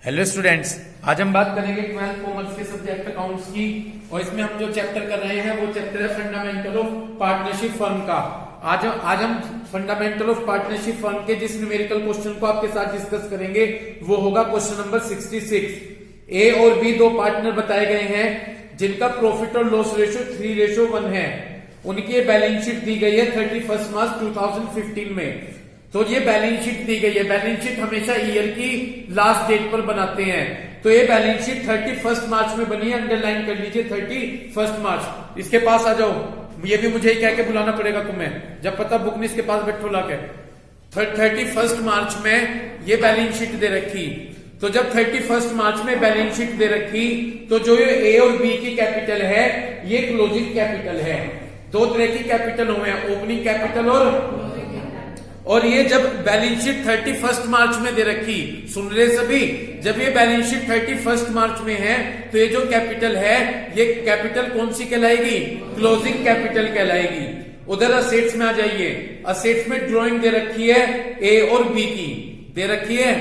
Hello students, आज हम बात करेंगे 12th कॉमर्स के सब्जेक्ट अकाउंट्स की। और इसमें हम जो चैप्टर कर रहे हैं वो चैप्टर है फंडामेंटल ऑफ पार्टनरशिप फर्म का। आज हम फंडामेंटल ऑफ पार्टनरशिप फर्म के जिस न्यूमेरिकल क्वेश्चन को आपके साथ डिस्कस करेंगे वो होगा क्वेश्चन नंबर 66। ए और बी दो पार्टनर बताए गए हैं जिनका प्रॉफिट और लॉस रेशियो 3:1 है। उनकी बैलेंस शीट दी गई है 31 मार्च 2015 में। तो ये बैलेंस शीट दी गई है। बैलेंस शीट हमेशा ईयर की लास्ट डेट पर बनाते हैं। तो ये बैलेंस शीट 31 मार्च में बनी है। अंडरलाइन कर लीजिए 31 मार्च। इसके पास आ जाओ, ये भी मुझे कह के बुलाना पड़ेगा तुम्हें, जब पता बुक नहीं इसके पास बैठो लाके। 31 मार्च में ये बैलेंस शीट दे रखी। तो जब 31 मार्च में बैलेंस शीट दे रखी तो जो ये ए और बी की कैपिटल है ये क्लोजिंग कैपिटल है। दो तरह की कैपिटल हुए हैं, ओपनिंग कैपिटल और ये जब बैलेंस शीट 31 मार्च में दे रखी, सुन रहे सभी, जब ये बैलेंस शीट 31 मार्च में है तो ये जो कैपिटल है ये कैपिटल कौन सी कहलाएगी? क्लोजिंग कैपिटल कहलाएगी। उधर असेट्स में आ जाइए। असेट्स में ड्राइंग दे रखी है ए और बी की, दे रखी है।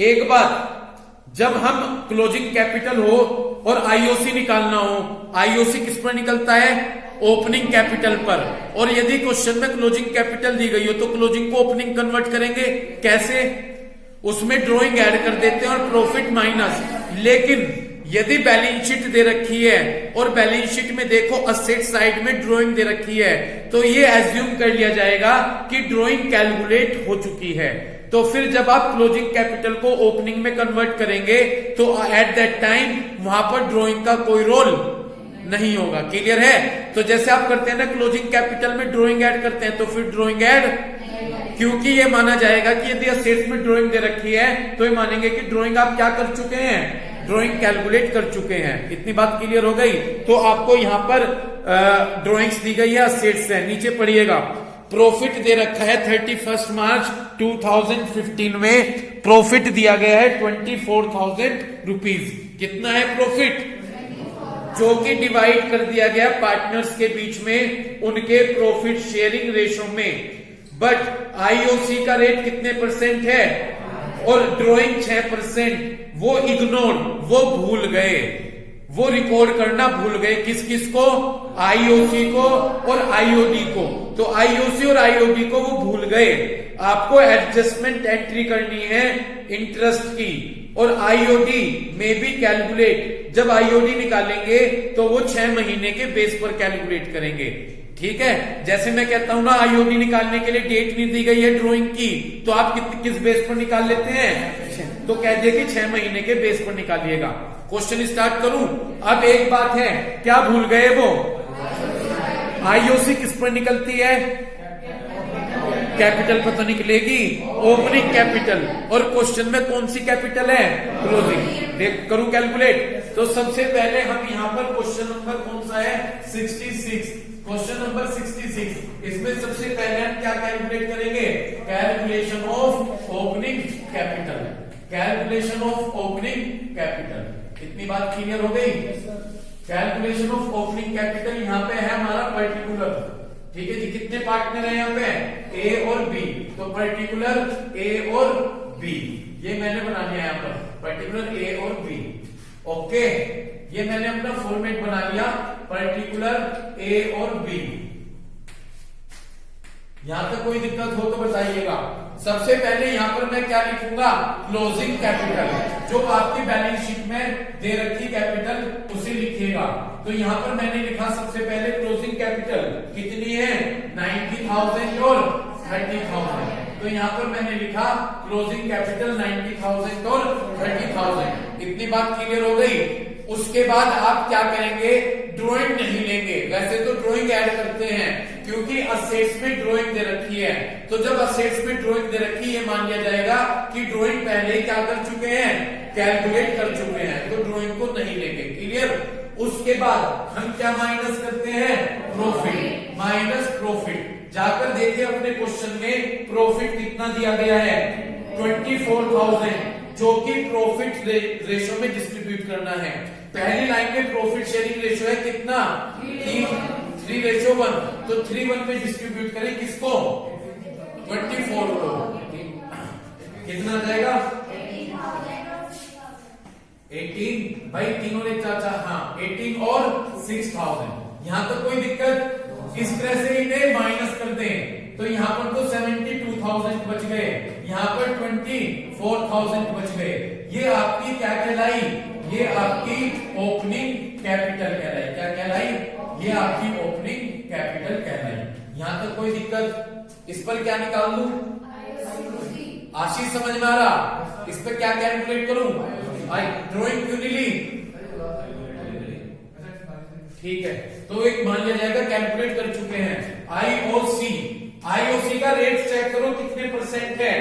एक बात, जब हम क्लोजिंग कैपिटल हो और आईओसी निकालना हो, आईओसी किस पर निकलता है? ओपनिंग कैपिटल पर। और यदि क्वेश्चन में क्लोजिंग कैपिटल दी गई हो तो क्लोजिंग को ओपनिंग कन्वर्ट करेंगे कैसे? उसमें ड्राइंग ऐड कर देते हैं और प्रॉफिट माइनस। लेकिन यदि बैलेंस शीट दे रखी है और बैलेंस शीट में देखो असेट साइड में ड्राइंग दे रखी है तो ये एज्यूम कर लिया जाएगा कि ड्राइंग कैलकुलेट हो चुकी है। तो फिर जब आप क्लोजिंग कैपिटल को ओपनिंग में कन्वर्ट करेंगे तो एट दैट टाइम वहां पर ड्राइंग का कोई रोल नहीं होगा। क्लियर है? तो जैसे आप करते हैं ना क्लोजिंग कैपिटल में ड्राइंग ऐड करते हैं तो फिर ड्राइंग ऐड, क्योंकि ये माना जाएगा कि यदि असेट्स में ड्राइंग दे रखी है तो ये मानेंगे कि ड्राइंग आप क्या कर चुके हैं? ड्राइंग कैलकुलेट कर चुके हैं। इतनी बात क्लियर हो गई? तो आपको यहां पर ड्राइंग्स दी गई है, असेट्स है। नीचे पढ़िएगा, प्रॉफिट दे रखा है 31 मार्च 2015 में। प्रॉफिट दिया गया है 24,000 रुपीज। कितना है प्रॉफिट? जो कि डिवाइड कर दिया गया पार्टनर्स के बीच में उनके प्रॉफिट शेयरिंग रेशो में। बट आईओसी का रेट कितने परसेंट है? और ड्राइंग 6%। वो इग्नोर, वो भूल गए, वो रिकॉर्ड करना भूल गए। किस किस को? आईओसी को और आईओडी को। तो आईओसी और आईओडी को वो भूल गए। आपको एडजस्टमेंट एंट्री करनी है इंटरेस्ट की और आईओडी में भी कैलकुलेट। जब आईओडी निकालेंगे तो वो 6 महीने के बेस पर कैलकुलेट करेंगे। ठीक है? जैसे मैं कहता हूं ना आईओडी निकालने के लिए डेट नहीं दी गई है ड्राइंग की तो आप किस बेस पर निकाल लेते हैं? तो कह दिए कि 6 महीने के बेस पर निकालिएगा। क्वेश्चन स्टार्ट करूं? अब एक बात है, क्या भूल गए वो? आईओसी किस पर निकलती है? कैपिटल पर तो निकलेगी, ओपनिंग कैपिटल। और क्वेश्चन में कौन सी कैपिटल है? क्लोजिंग। देख करूं कैलकुलेट? तो सबसे पहले हम यहां पर क्वेश्चन नंबर कौन सा है? 66। Question number 66। इसमें सबसे पहले हम क्या कैलकुलेट करेंगे? Calculation of opening capital. Calculation of opening capital. इतनी बात क्लियर हो गई? कैलकुलेशन ऑफ ओपनिंग कैपिटल यहाँ पे है हमारा पर्टिकुलर। ठीक है जी? कितने पार्टनर है यहाँ पे? ए और बी। तो पर्टिकुलर ए और बी ये मैंने बना लिया यहाँ पर, पर्टिकुलर ए और बी। ओके, ये मैंने अपना फॉर्मेट बना लिया, पर्टिकुलर ए और बी। यहां तक कोई दिक्कत हो तो बताइएगा। सबसे पहले यहां पर मैं क्या लिखूंगा? Closing capital. जो आपकी बैलेंस शीट में दे रखी कैपिटल उसे लिखिएगा। तो यहां पर मैंने लिखा सबसे पहले क्लोजिंग कैपिटल कितनी है? 90,000 और 30,000। तो यहां पर मैंने लिखा क्लोजिंग कैपिटल 90,000 और 30,000। इतनी बात क्लियर हो गई? उसके बाद आप क्या करेंगे? ड्राइंग नहीं लेंगे। वैसे तो ड्राइंग ऐड करते हैं क्योंकि असेट्स में ड्राइंग दे रखी है। तो जब असेट्स में ड्राइंग दे रखी है मान लिया जाएगा कि ड्राइंग पहले क्या कर चुके हैं? कैलकुलेट कर चुके हैं। तो ड्राइंग को नहीं लेंगे। क्लियर? उसके बाद हम क्या माइनस करते हैं? प्रॉफिट। Minus profit. जाकर देखिए अपने क्वेश्चन में प्रॉफिट कितना दिया गया है? 24,000, जो कि प्रॉफिट रेशो में डिस्ट्रीब्यूट करना है। पहली लाइन में प्रॉफिट शेयरिंग रेशो है कितना? 3:1। तो 3:1 में डिस्ट्रीब्यूट करें किसको? 24 को। कितना आ जाएगा? 18 भाई तीनों ने चाचा, हाँ 18 और 6000। यहां तक कोई दिक्कत? इस तरह से इन्हें माइनस कर दें तो यहां पर तो 72,000 बच गए, यहां पर 24,000 बच गए। ये आपकी क्या कहलाई? ये आपकी ओपनिंग कैपिटल कहलाई। क्या कहलाई? ये आपकी ओपनिंग कैपिटल कहलाई। यहां तक कोई दिक्कत? इस पर क्या निकाल लूं? आशीष समझ में आ रहा? इस पर क्या कैलकुलेट करूं? आई ड्रॉइंग क्यों नहीं ली? ठीक है, तो एक मान लिया जाएगा कैलकुलेट कर चुके हैं। आईओसी, आईओसी का रेट चेक करो कितने परसेंट है?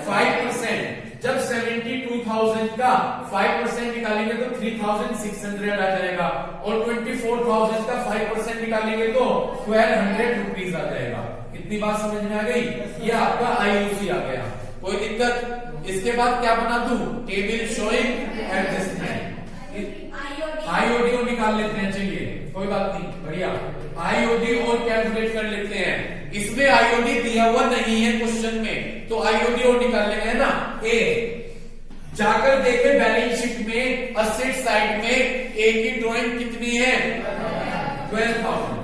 5%। जब 72,000 का 5% निकालेंगे तो 3,600 आ जाएगा, और 24,000 का 5% निकालेंगे तो 1200 रुपीज आ जाएगा। कितनी बात समझ में आ गई? ये आपका आईओसी आ गया। कोई दिक्कत? इसके बाद क्या बना दूं? Table showing adjustment. आईओडी निकाल लेते हैं, चलिए कोई बात नहीं, बढ़िया। आईओडी और कैलकुलेट कर लेते हैं। इसमें आईओडी दिया हुआ नहीं है क्वेश्चन में, तो आईओडी और निकाल लेंगे ना। ए जाकर देखे बैलेंस शीट में असेट साइड में ए की ड्राइंग कितनी है? 12,000।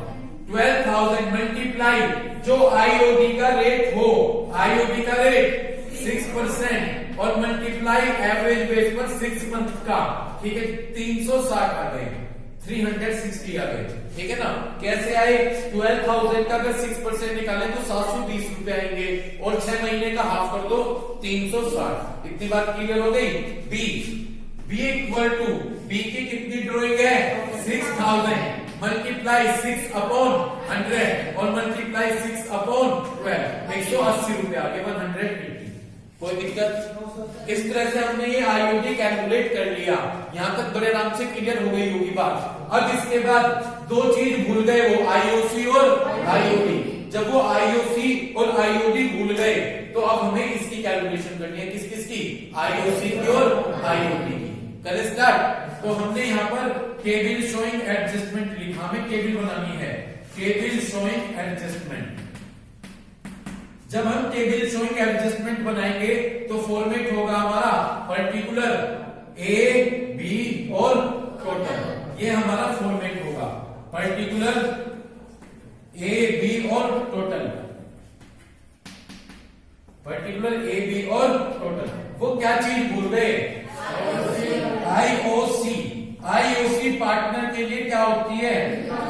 12,000 मल्टीप्लाई जो आईओडी का रेट हो, आईओडी का रेट 6% और मल्टीप्लाई एवरेज बेस पर 6 मंथ का, ठीक है 360 आ गए, 360 आ गए, ठीक है ना। कैसे आए? 12,000 का अगर 6% निकालें तो 720 रुपए आएंगे, और 6 महीने का हाफ कर दो 360। इतनी बात क्लियर हो गई। बी इक्वल टू, बी की कितनी ड्रॉइंग है? 6,000 मल्टीप्लाई 6 अपॉन 100 और मल्टीप्लाई 6 अपॉन 12, 180 रुपए आ गए, 180। कोई दिक्कत? इस तरह से हमने ये आईओडी कैलकुलेट कर लिया। यहां तक बड़े आराम से क्लियर हो गई होगी बात। अब इसके बाद दो चीज भूल गए, वो आईओसी और आईओडी। जब वो आईओसी और आईओडी भूल गए तो अब हमें इसकी कैलकुलेशन करनी है। किस किस की? आईओसी की और आईओडी की। करें स्टार्ट। तो हमने यहाँ पर टेबल शोइंग एडजस्टमेंट लिखा, हमें टेबल बनानी है, टेबल शोइंग एडजस्टमेंट। जब हम टेबल शोइंग एडजस्टमेंट बनाएंगे तो फॉर्मेट होगा हमारा पर्टिकुलर, ए बी और टोटल। ये हमारा फॉर्मेट होगा, पर्टिकुलर, ए बी और टोटल, पर्टिकुलर ए बी और टोटल। वो क्या चीज भूल गए? आईओसी। आईओसी पार्टनर के लिए क्या होती है?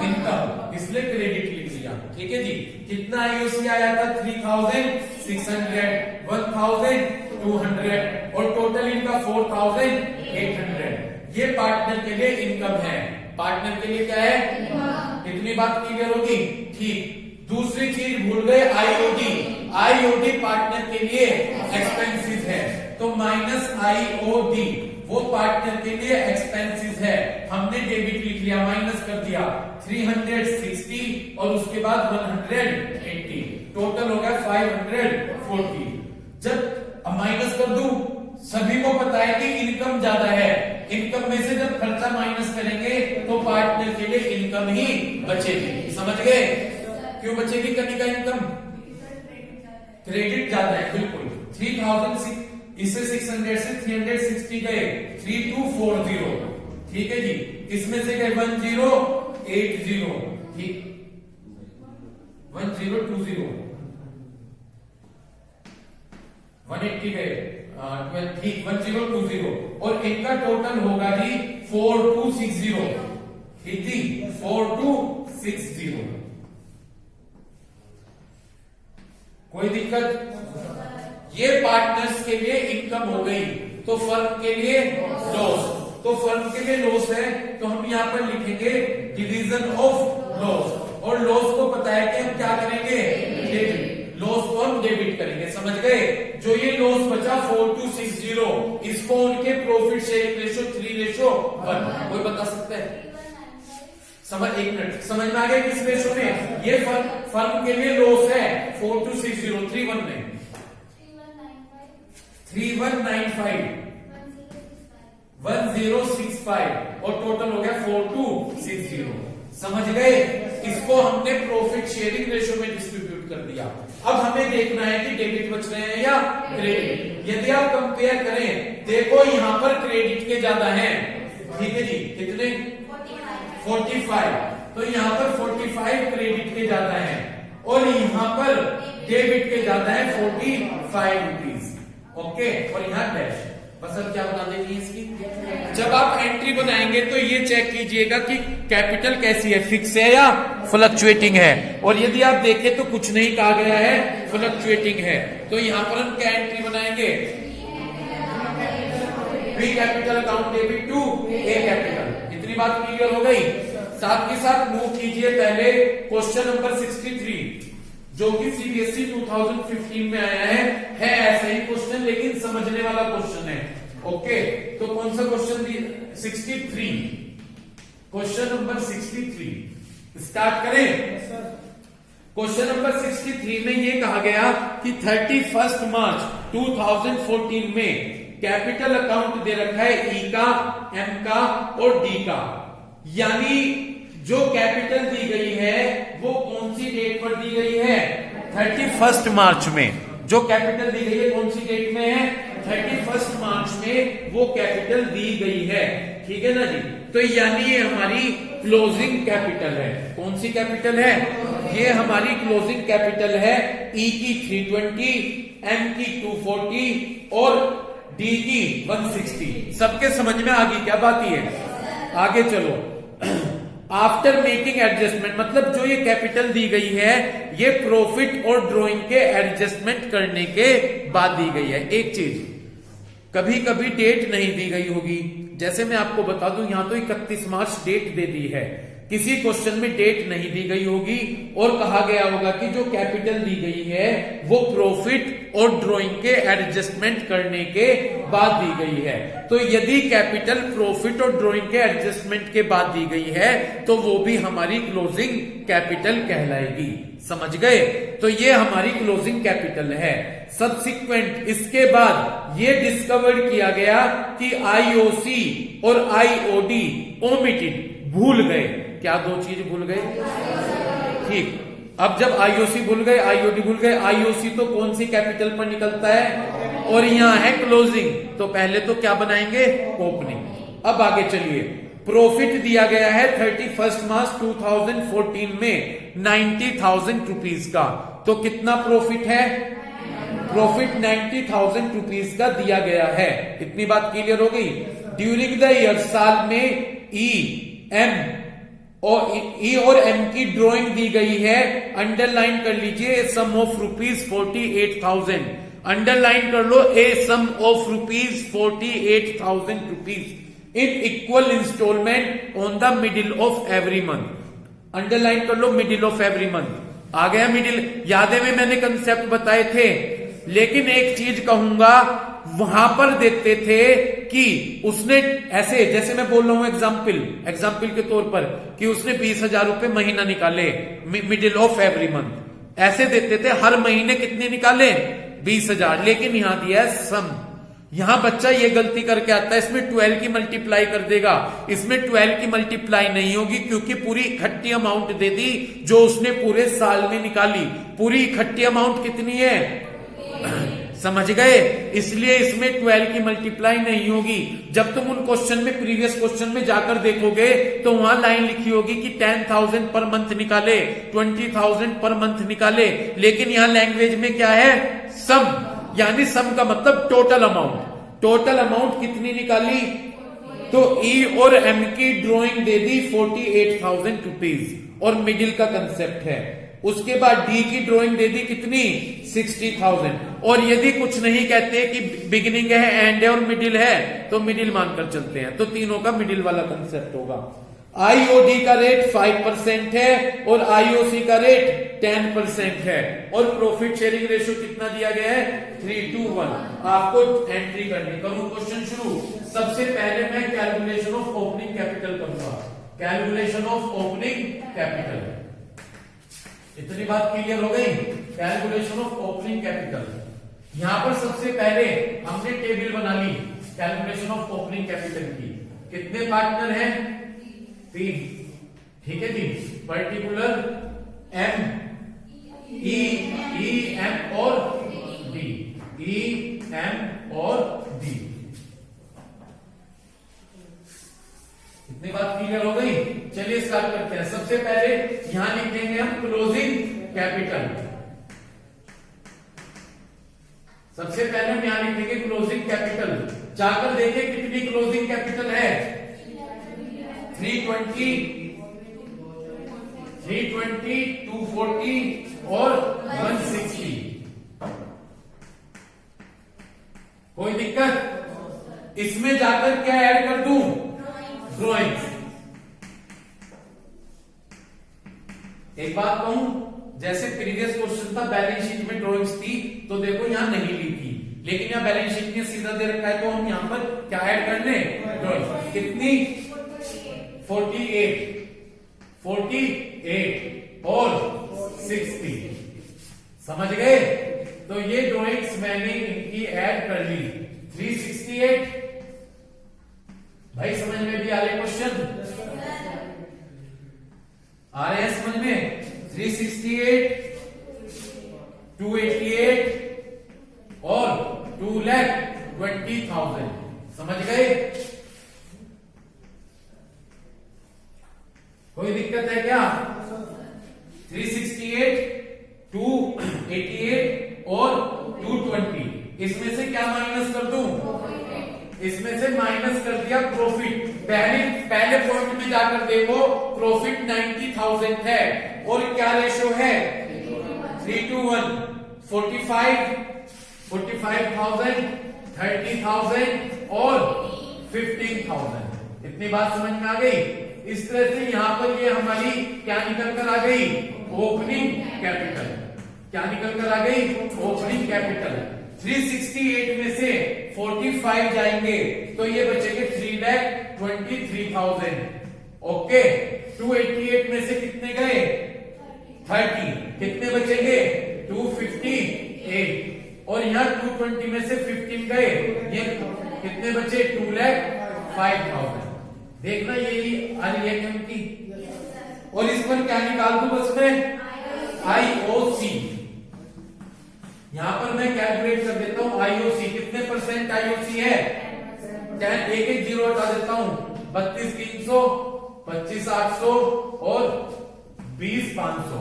इनकम, इसलिए क्रेडिट लिख लिया, ठीक है जी। कितना आईओसी आया था? 3,600, 1,200 और टोटल इनका 4,800। ये पार्टनर के लिए इनकम है। पार्टनर के लिए क्या है? इतनी बात क्लियर होगी, ठीक। दूसरी चीज भूल गए, आईओडी। आईओडी पार्टनर के लिए एक्सपेंसिस है, तो माइनस आईओडी वो पार्टनर के लिए एक्सपेंसिस है। हमने डेबिट लिख लिया, माइनस कर दिया 360 और उसके बाद 180, टोटल हो गया 540। जब माइनस कर दूं, सभी को पता है कि इनकम ज्यादा है, इनकम में से जब खर्चा माइनस करेंगे तो पार्टनर के लिए इनकम ही बचेगी। समझ गए? क्यों बचेगी कनिका इनकम? क्रेडिट ज्यादा है, बिल्कुल। 3,000 इससे 600 से 360 गए, 3240, ठीक है जी। इसमें से गए 1080, ठीक, 1020, 180 गए, ठीक 1020, और इनका टोटल होगा जी 4260, ठीक जी 4260। कोई दिक्कत? ये पार्टनर्स के लिए इनकम हो गई, तो फर्म के लिए लॉस। तो फर्म के लिए लॉस है तो हम यहाँ पर लिखेंगे डिवीजन ऑफ लॉस, और लॉस को पता है कि हम क्या करेंगे? डेबिट। लॉस को हम डेबिट करेंगे, समझ गए? जो ये लॉस बचा 4260, इसको उनके प्रॉफिट शेयरिंग रेशो 3:1। कोई बता सकता है? समझ, एक मिनट, समझ में आ गया किस रेशो में? ये फर्म के लिए लॉस है 4260, 31 में 3195, 1065 और टोटल हो गया 4260। समझ गए? इसको हमने प्रॉफिट शेयरिंग रेशो में डिस्ट्रीब्यूट कर दिया। अब हमें देखना है कि डेबिट बच रहे हैं या क्रेडिट। यदि आप कंपेयर करें, देखो यहां पर क्रेडिट के ज्यादा हैं, ठीक है जी, कितने 45, तो यहाँ पर 45 क्रेडिट के ज्यादा है और यहाँ पर डेबिट के ज्यादा है 45 रुपीज। ओके, और यहाँ डैश। बस अब क्या बना देंगे इसकी, जब आप एंट्री बनाएंगे तो ये चेक कीजिएगा कि कैपिटल कैसी है, फिक्स है या फ्लक्चुएटिंग है। और यदि आप देखें तो कुछ नहीं कहा गया है, फ्लक्चुएटिंग है, तो यहाँ पर हम क्या एंट्री बनाएंगे, B capital account debit to A capital. इतनी बात क्लियर हो गई। साथ के साथ मूव कीजिए पहले क्वेश्चन नंबर 63, जो कि सीबीएसई 2015 में आया है ऐसा ही क्वेश्चन लेकिन समझने वाला क्वेश्चन है। ओके, तो कौन सा क्वेश्चन दी, 63, क्वेश्चन नंबर 63 स्टार्ट करें। क्वेश्चन नंबर 63 में ये कहा गया कि 31 मार्च 2014 में कैपिटल अकाउंट दे रखा है ई का, एम का और डी का, यानी जो कैपिटल दी गई है वो कौन सी डेट पर दी गई है, 31 मार्च में। जो कैपिटल दी गई है कौन सी डेट में है, 31 मार्च में वो कैपिटल दी गई है, ठीक है ना जी। तो यानी ये हमारी क्लोजिंग कैपिटल है। कौन सी कैपिटल है, ये हमारी क्लोजिंग कैपिटल है। ई की 320, एम की 240 और डी की 160। सबके समझ में आ गई क्या बात ही है। आगे चलो, आफ्टर मेकिंग एडजस्टमेंट, मतलब जो ये कैपिटल दी गई है ये प्रॉफिट और ड्रॉइंग के एडजस्टमेंट करने के बाद दी गई है। एक चीज, कभी कभी डेट नहीं दी गई होगी, जैसे मैं आपको बता दूं यहां तो 31 मार्च डेट दे दी है, किसी क्वेश्चन में डेट नहीं दी गई होगी और कहा गया होगा कि जो कैपिटल दी गई है वो प्रॉफिट और ड्रॉइंग के एडजस्टमेंट करने के बाद दी गई है। तो यदि कैपिटल प्रॉफिट और ड्रॉइंग के एडजस्टमेंट के बाद दी गई है तो वो भी हमारी क्लोजिंग कैपिटल कहलाएगी। समझ गए, तो ये हमारी क्लोजिंग कैपिटल है। सब्सिक्वेंट, इसके बाद ये डिस्कवर किया गया कि आईओसी और आईओडी ओमिटेड, भूल गए। क्या दो चीज भूल गए, ठीक। अब जब आईओसी भूल गए, आईओडी भूल गए, आईओसी तो कौन सी कैपिटल पर निकलता है और यहां है क्लोजिंग, तो पहले तो क्या बनाएंगे, ओपनिंग। अब आगे चलिए, प्रॉफिट दिया गया है 31 मार्च 2014 में 90,000 रुपीज का, तो कितना प्रॉफिट है, प्रॉफिट 90,000 रुपीज का दिया गया है। इतनी बात क्लियर हो गई। ड्यूरिंग द ईयर, साल में ई और एम की ड्राइंग दी गई है, अंडरलाइन कर लीजिए, सम ऑफ रुपीज 48,000, अंडरलाइन कर लो, a sum of rupees 48,000 rupees in equal instalment on the middle of every month. Underline कर लो, मिडिल ऑफ एवरी मंथ। आ गया मिडिल, यादें में मैंने कंसेप्ट बताए थे, लेकिन एक चीज कहूंगा, वहां पर देखते थे कि उसने ऐसे, जैसे मैं बोल रहा हूं एग्जाम्पल के तौर पर, कि उसने 20,000 रुपए महीना निकाले मिडिल ऑफ एवरी मंथ, ऐसे देते थे। हर महीने कितने निकाले, 20,000, लेकिन यहां दिया है सम। यहां बच्चा ये गलती करके आता है, इसमें 12 की मल्टीप्लाई कर देगा, इसमें 12 की मल्टीप्लाई नहीं होगी, क्योंकि पूरी इकट्ठी अमाउंट दे दी जो उसने पूरे साल में निकाली। पूरी इकट्ठी अमाउंट कितनी है, समझ गए, इसलिए इसमें 12 की मल्टीप्लाई नहीं होगी। जब तुम उन क्वेश्चन में, प्रीवियस क्वेश्चन में जाकर देखोगे तो वहां लाइन लिखी होगी कि 10,000 पर मंथ निकाले, 20,000 पर मंथ निकाले, लेकिन यहां लैंग्वेज में क्या है, सम, यानी सम का मतलब टोटल अमाउंट। टोटल अमाउंट कितनी निकाली, तो ई और एम की ड्रॉइंग दे दी 48,000 रुपीज और मिडिल का कंसेप्ट है। उसके बाद डी की ड्राइंग दे दी कितनी, 60,000। और यदि कुछ नहीं कहते कि बिगिनिंग है, एंड है और मिडिल है, तो मिडिल मानकर चलते हैं, तो तीनों का मिडिल वाला कंसेप्ट होगा। आईओडी का रेट 5% है और आईओसी का रेट 10% है और प्रॉफिट शेयरिंग रेशियो कितना दिया गया है, 3:1। आपको एंट्री करनी, करूं क्वेश्चन शुरू। सबसे पहले मैं कैलकुलेशन ऑफ ओपनिंग कैपिटल करूंगा, कैलकुलेशन ऑफ ओपनिंग कैपिटल। इतनी बात क्लियर हो गई, कैलकुलेशन ऑफ ओपनिंग कैपिटल। यहां पर सबसे पहले हमने टेबल बना ली कैलकुलेशन ऑफ ओपनिंग कैपिटल की। कितने पार्टनर हैं, 3, ठीक है जी। पर्टिकुलर एम, ई एम और डी, ई एम और डी। इतनी बात क्लियर हो गई। चलिए स्टार्ट करते हैं। सबसे पहले यहां लिखेंगे हम क्लोजिंग कैपिटल। सबसे पहले हम यहां लिखेंगे क्लोजिंग कैपिटल। जाकर देखें कितनी क्लोजिंग कैपिटल है। 320, 240 और 160। कोई दिक्कत? इसमें जाकर क्या ऐड कर दूं? ड्रॉइंग्स। एक बात कहूं, जैसे प्रीवियस क्वेश्चन था बैलेंस शीट में ड्रॉइंग्स थी, तो देखो यहां नहीं ली थी, लेकिन यहां बैलेंस शीट में सीधा दे रखा है, तो हम यहां पर क्या ऐड कर लें? ड्रॉइंग्स। कितनी? 48 और 60। समझ गए? तो ये ड्रॉइंग्स मैंने इनकी ऐड कर ली। 368 भाई समझ में भी आ रहे क्वेश्चन? आ रहे हैं समझ में? 368, 288 और 2,20,000। समझ गए? कोई दिक्कत है क्या? 368, 288 और 220, इसमें से क्या माइनस कर दूं? इसमें से माइनस कर दिया प्रॉफिट। पहले पॉइंट में जाकर देखो, प्रॉफिट 90,000 है और क्या रेशो है? 3:1। 45,000, 30,000 और 15,000। इतनी बात समझ में आ गई? इस तरह से यहां पर ये हमारी क्या निकल कर आ गई? Opening capital. क्या निकल कर आ गई? Opening capital. 368 में से 45 जाएंगे तो ये बचेंगे 3,23,000। ओके। 288 में से कितने गए? 30। कितने बचेंगे? 258। और यहाँ 220 में से 15 गए, ये कितने बचे? 2,05,000। देखना यही आ रही है उनकी। और इस पर क्या निकाल दूं बस में? आईओसी। यहां पर मैं कैलकुलेट कर देता हूं आईओसी। कितने परसेंट आईओसी है? 10, एक जीरो हटा देता हूं। 32,300, 25,800 और 20,500।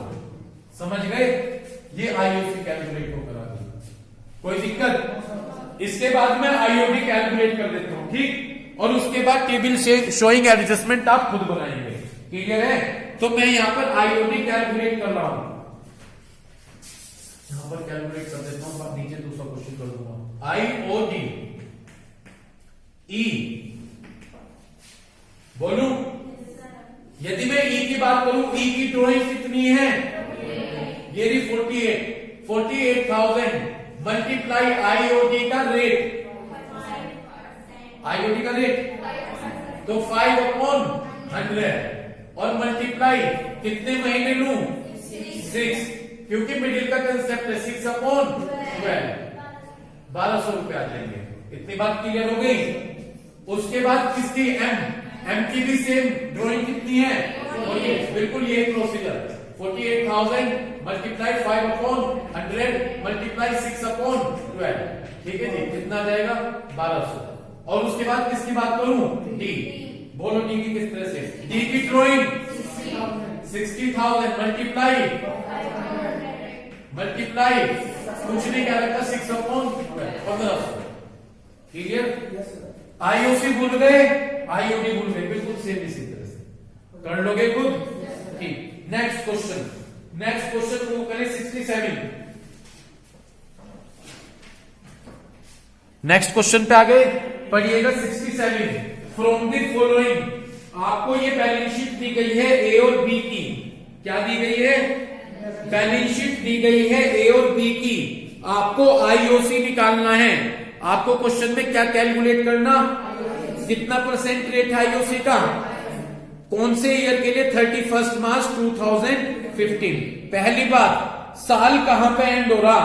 समझ गए? ये आईओसी कैलकुलेट होकर आ गई। कोई दिक्कत? इसके बाद मैं आईओडी कैलकुलेट कर देता हूं, ठीक? और उसके बाद टेबल शोइंग एडजस्टमेंट आप खुद बनाएंगे। क्लियर है? तो मैं यहां पर आईओडी कैलकुलेट कर रहा हूं। यहां पर कैलकुलेट कर देता हूं, अब नीचे दूसरा क्वेश्चन कर दूंगा। आईओडी ई बोलू। यदि मैं ई की बात करूं, ई की ड्रॉइंग कितनी है? ये रही 48,000 मल्टीप्लाई आईओडी का रेट। आईओडी का रेट तो 5/100 और मल्टीप्लाई कितने महीने लूं? 6, क्योंकि मिडिल का कंसेप्ट है। 6/12 1200 रुपए आ जाएंगे। इतनी बात क्लियर हो गई? उसके बाद किसकी? एम की भी सेम ड्राइंग कितनी है? और ये बिल्कुल ये प्रोसीजर। 48,000 multiply 5/100 multiply 6/12। ठीक है जी? कितना आ जाएगा? 1200। और उसके बाद किसकी बात करूं? डी। बोलो डी की किस तरह से? डी की ड्राइंग 60,000 मल्टीप्लाई कुछ नहीं क्या रखा? 6/1500। क्लियर? आईओसी भूल गए, आईओडी भूल गए, बिल्कुल सेम इसी तरह से कर लोगे खुद। ठीक। नेक्स्ट क्वेश्चन को करें 67। नेक्स्ट क्वेश्चन पे आ गए, पढ़िएगा 67। फ्रॉम द फॉलोइंग, आपको ये बैलेंस शीट दी गई है ए और बी की। क्या दी गई है? बैलेंस शीट दी गई है ए और बी की। आपको आईओसी निकालना है। आपको क्वेश्चन में क्या कैलकुलेट करना? कितना परसेंट रेट है आईओसी का? कौन से ईयर के लिए? 31 मार्च 2015। पहली बात, साल कहां पे एंड हो रहा?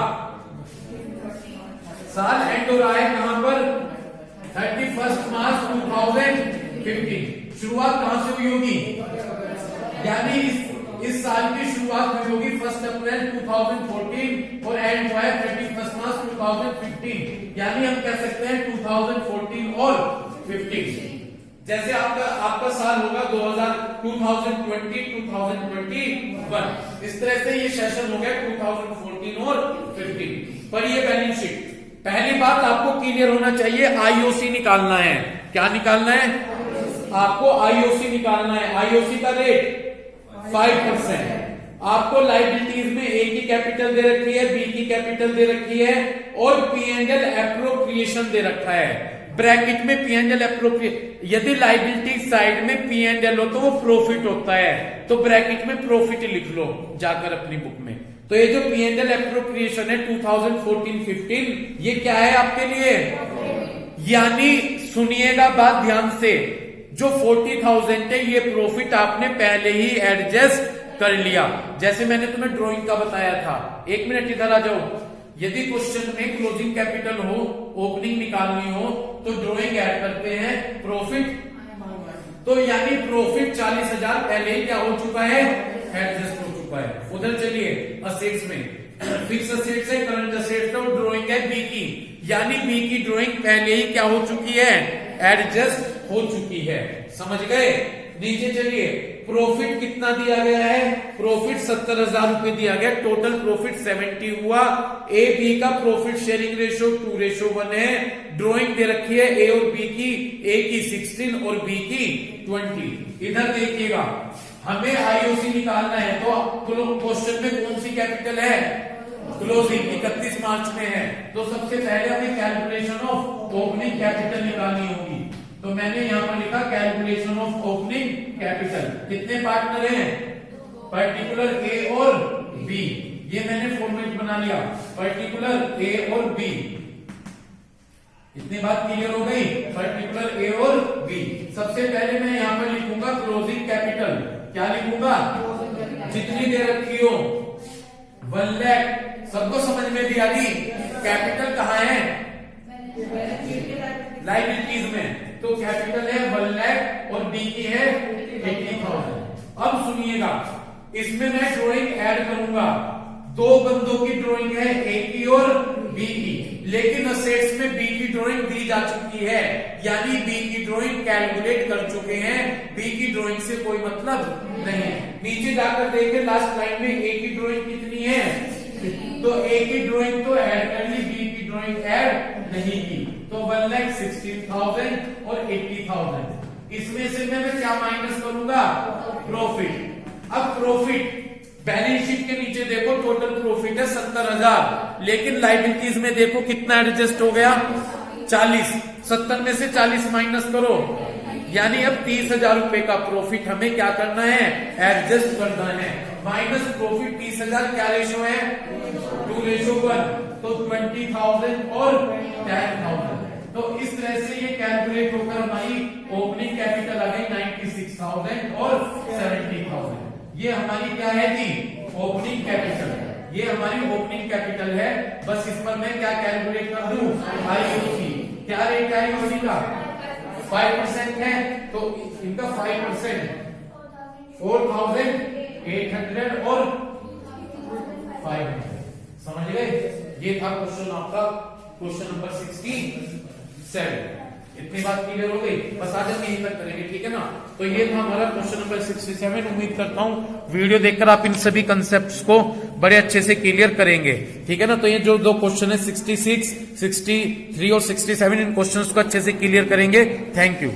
साल एंड हो रहा है कहां पर? 31 मार्च 2015। शुरुआत कहां से हुई होगी? यानी इस साल की शुरुआत हुई होगी 1 अप्रैल 2014 और एंड हुआ है 31 मार्च 2015, यानी हम कह सकते हैं 2014 और 15। जैसे आपका साल होगा 2020-2021, इस तरह से ये सेशन हो गया 2014 और 15। पर ये बैलेंस शीट, पहली बात आपको क्लियर होना चाहिए, आईओसी निकालना है। क्या निकालना है? आपको आईओसी निकालना है। आईओसी का रेट 5%। आपको लाइबिलिटीज में ए की कैपिटल दे रखी है, बी की कैपिटल दे रखी है और P&L एप्रोप्रिएशन दे रखा है। ब्रैकेट में P&L एप्रोप्रिएशन, यदि लाइबिलिटी साइड में P&L हो तो वो प्रॉफिट होता है, तो ब्रैकेट में प्रॉफिट लिख लो जाकर अपनी बुक में। तो ये जो P&L एप्रोप्रिएशन है 2014-15, ये क्या है आपके लिए? यानी सुनिएगा बात ध्यान से, जो 40,000 है ये प्रॉफिट आपने पहले ही एडजस्ट कर लिया। जैसे मैंने तुम्हें ड्राइंग का बताया था, 1 मिनट इधर आ जाओ। यदि क्वेश्चन में क्लोजिंग कैपिटल हो, ओपनिंग निकालनी हो, तो ड्राइंग ऐड करते हैं प्रॉफिट, तो यानी प्रॉफिट 40,000 पहले ही क्या हो चुका है? एडजस्ट हो चुका है। उधर चलिए असेट्स में, फिक्स असेट्स है, करंट असेट्स है, ड्राइंग है बी की, यानी बी की ड्राइंग पहले ही क्या हो चुकी है? एडजस्ट हो चुकी है। समझ गए? नीचे चलिए, प्रॉफिट कितना दिया गया है? प्रॉफिट 70,000 रुपए दिया गया, टोटल प्रॉफिट 70 हुआ। ए बी का प्रॉफिट शेयरिंग रेशियो 2:1 है। ड्राइंग दे रखी है ए और बी की, ए की 16 और बी की 20। इधर देखिएगा, हमें आईओसी निकालना है, तो क्वेश्चन में कौन सी कैपिटल है? क्लोजिंग 31 मार्च में है, तो सबसे पहले हमें कैलकुलेशन ऑफ ओपनिंग कैपिटल निकालनी होगी। तो मैंने यहां पर लिखा कैलकुलेशन ऑफ ओपनिंग कैपिटल। कितने पार्टनर हैं? पर्टिकुलर ए और बी, ये मैंने फॉर्मेट बना लिया, पर्टिकुलर ए और बी। इतनी बात क्लियर हो गई? पर्टिकुलर ए और बी। सबसे पहले मैं यहां पर लिखूंगा क्लोजिंग कैपिटल। क्या लिखूंगा? जितनी दे रखी हो 1 लाख। सबको समझ में भी आ गई? कैपिटल कहाँ है? लाइबिलिटीज में, तो कैपिटल है 1 लाख और बी की है 80,000। अब सुनिएगा, इसमें मैं ड्राइंग ऐड करूंगा। 2 बंदों की ड्राइंग है, ए की और बी की, लेकिन असेट्स में बी की ड्राइंग दी जा चुकी है, यानी बी की ड्राइंग कैलकुलेट कर चुके हैं, बी की ड्राइंग से कोई मतलब नहीं। नीचे जाकर देखें लास्ट लाइन में ए की ड्राइंग कितनी है, तो ए की ड्राइंग तो ऐड कर ली, बी की ड्राइंग ऐड नहीं की, तो 1,16,000 और 80,000। इसमें से मैं क्या माइनस करूंगा? प्रॉफिट। अब प्रॉफिट बैलेंस शीट के नीचे देखो, टोटल प्रॉफिट है 70,000, लेकिन लाइबिलिटीज में देखो कितना एडजस्ट हो गया? 40। 70 में से 40 माइनस करो, यानी अब 30,000 रुपए का प्रॉफिट हमें क्या करना है? एडजस्ट करना है। माइनस प्रॉफिट 30,000, क्या रेशो है? 2:1, तो 20,000 और 10,000। तो इस तरह से ये कैलकुलेट होकर हमारी ओपनिंग कैपिटल आ गई 96,000 और 70,000। ये हमारी क्या है जी? Opening capital. ये हमारी ओपनिंग कैपिटल है। बस इस पर मैं क्या कैलकुलेट कर दूं? आईओसी। क्या रेट है आईओसी का? 5% है, तो इनका 5% 4,800 और 500। समझ गए? ये था क्वेश्चन आपका, क्वेश्चन नंबर 67। इतनी बात क्लियर हो गई? बस आज हम यहीं तक करेंगे, ठीक है ना? तो ये था हमारा क्वेश्चन नंबर 67। उम्मीद करता हूँ वीडियो देखकर आप इन सभी कंसेप्ट्स को बड़े अच्छे से क्लियर करेंगे, ठीक है ना? तो ये जो 2 क्वेश्चन है 66, 63 और 67, इन क्वेश्चंस को अच्छे से क्लियर करेंगे। Thank you.